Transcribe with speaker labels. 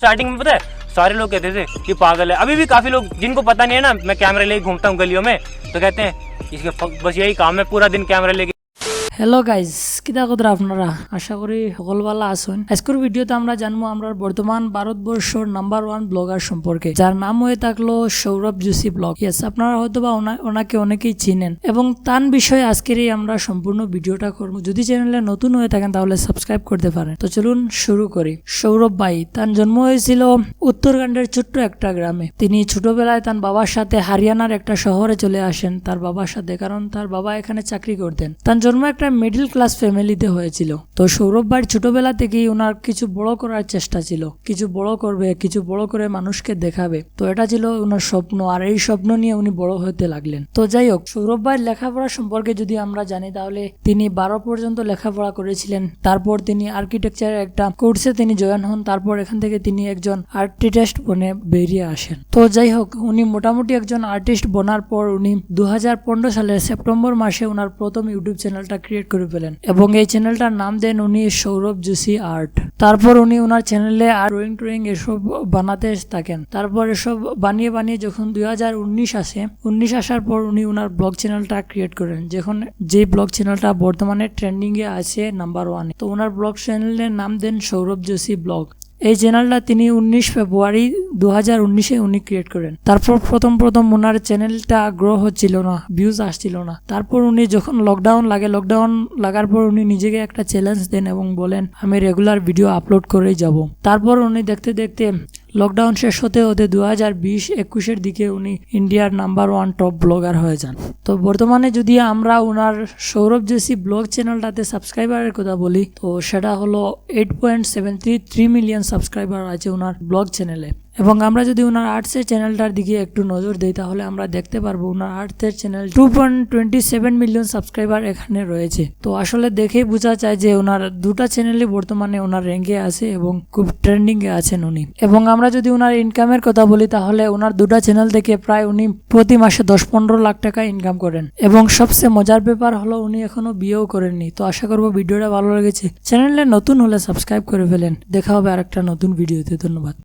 Speaker 1: Starting में पता है सारे लोग कहते थे कि पागल है। अभी भी काफी लोग जिनको पता नहीं है ना, मैं कैमरे लेके घूमता हूँ गलियों में, तो कहते हैं इसके बस यही काम है, पूरा दिन कैमरा लेके।
Speaker 2: হ্যালো গাইজ, কিতা কথা আপনারা? আশা করি সকল ভালো আছেন। আজকের ভিডিওতে আমরা জানবো আমরা বর্তমান ভারতবর্ষের নাম্বার 1 ব্লগার সম্পর্কে, যার নাম হয়ে থাকলো সৌরভ যোশী ব্লগ। ইয়েস, আপনারা হয়তোবা ওনাকে অনেকেই চিনেন এবং তার বিষয়ে আজকেরই আমরা সম্পূর্ণ ভিডিওটা করব। যদি চ্যানেলে নতুন হয়ে থাকেন তাহলে সাবস্ক্রাইব করতে পারেন। তো চলুন শুরু করি। সৌরভ ভাই, তার জন্ম হয়েছিল উত্তরাখণ্ডের ছোট্ট একটা গ্রামে। তিনি ছোটবেলায় তার বাবার সাথে হরিয়ানার একটা শহরে চলে আসেন তার বাবার সাথে, কারণ তার বাবা এখানে চাকরি করতেন। তার জন্ম একটা মিডল ক্লাস ফ্যামিলিতে হয়েছিল। তো সৌরভ ভাই ছোটবেলা থেকেই ওনার কিছু বড় করার চেষ্টা ছিল, কিছু বড় করবে, কিছু বড় করে মানুষকে দেখাবে। তো এটা ছিল ওনার স্বপ্ন, আর এই স্বপ্ন নিয়ে উনি বড় হতে লাগলেন। তো যাই হোক, সৌরভ ভাই লেখাপড়া সম্পর্কে যদি আমরা জানি তাহলে তিনি 12 পর্যন্ত লেখাপড়া করেছিলেন। তারপর তিনি আর্কিটেকচারের একটা কোর্সে তিনি জয়েন হন। তারপর এখান থেকে তিনি একজন আর্টিস্ট বনে বেরিয়ে আসেন। তো যাই হোক, উনি মোটামুটি একজন আর্টিস্ট বনার পর উনি 2015 সালের সেপ্টেম্বর মাসে ওনার প্রথম ইউটিউব চ্যানেলটা ক্রিয়েট করে ফেলেন এবং এই চ্যানেলটার নাম দেন উনি সৌরভ যোশী আর্ট। তারপর উনি ওনার চ্যানেলে আর ড্রয়িং এসব বানাতে থাকেন। তারপর এসব বানিয়ে বানিয়ে যখন 2019 আসে, 19 আসার পর উনি ওনার ব্লগ চ্যানেলটা ক্রিয়েট করেন, যখন যে ব্লগ চ্যানেলটা বর্তমানে ট্রেন্ডিং এ আছে নাম্বার 1। তো ওনার ব্লগ চ্যানেলের নাম দেন সৌরভ যোশী ব্লগ। এই চ্যানেলটা তিনি 19 ফেব্রুয়ারি 2019 উনি ক্রিয়েট করেন। তারপর প্রথম ওনার চ্যানেলটা গ্রো হচ্ছিল না, ভিউজ আসছিল না। তারপর উনি যখন লকডাউন লাগার পর উনি নিজেকে একটা চ্যালেঞ্জ দেন এবং বলেন আমি রেগুলার ভিডিও আপলোড করেই যাব। তারপর উনি দেখতে দেখতে লকডাউন শেষ হতে হতে 2020-21 দিকে উনি ইন্ডিয়ার নাম্বার 1 টপ ব্লগার হয়ে যান। তো বর্তমানে যদি আমরা ওনার সৌরভ যোশী ব্লগ চ্যানেলটাতে সাবস্ক্রাইবারের কথা বলি, তো সেটা হলো 8.73 মিলিয়ন সাবস্ক্রাইবার আছে ওনার ব্লগ চ্যানেলে। এবং আমরা যদি ওনার আর্টসের চ্যানেলটার দিকে একটু নজর দিই তাহলে আমরা দেখতে পারবো ওনার আর্টসের চ্যানেল 2.27 মিলিয়ন সাবস্ক্রাইবার এখানে রয়েছে। তো আসলে দেখেই বোঝা যায় যে ওনার দুটা চ্যানেলই বর্তমানে ওনার র্যাঙ্কে আছে এবং খুব ট্রেন্ডিং এ আছেন উনি। এবং আমরা যদি ওনার ইনকামের কথা বলি তাহলে ওনার দুটা চ্যানেল থেকে প্রায় উনি প্রতি মাসে 10-15 লাখ টাকা ইনকাম করেন। এবং সবচেয়ে মজার ব্যাপার হলো উনি এখনো বিয়েও করেননি। তো আশা করবো ভিডিওটা ভালো লেগেছে। চ্যানেলে নতুন হলে সাবস্ক্রাইব করে ফেলেন। দেখা হবে আরেকটা নতুন ভিডিওতে। ধন্যবাদ।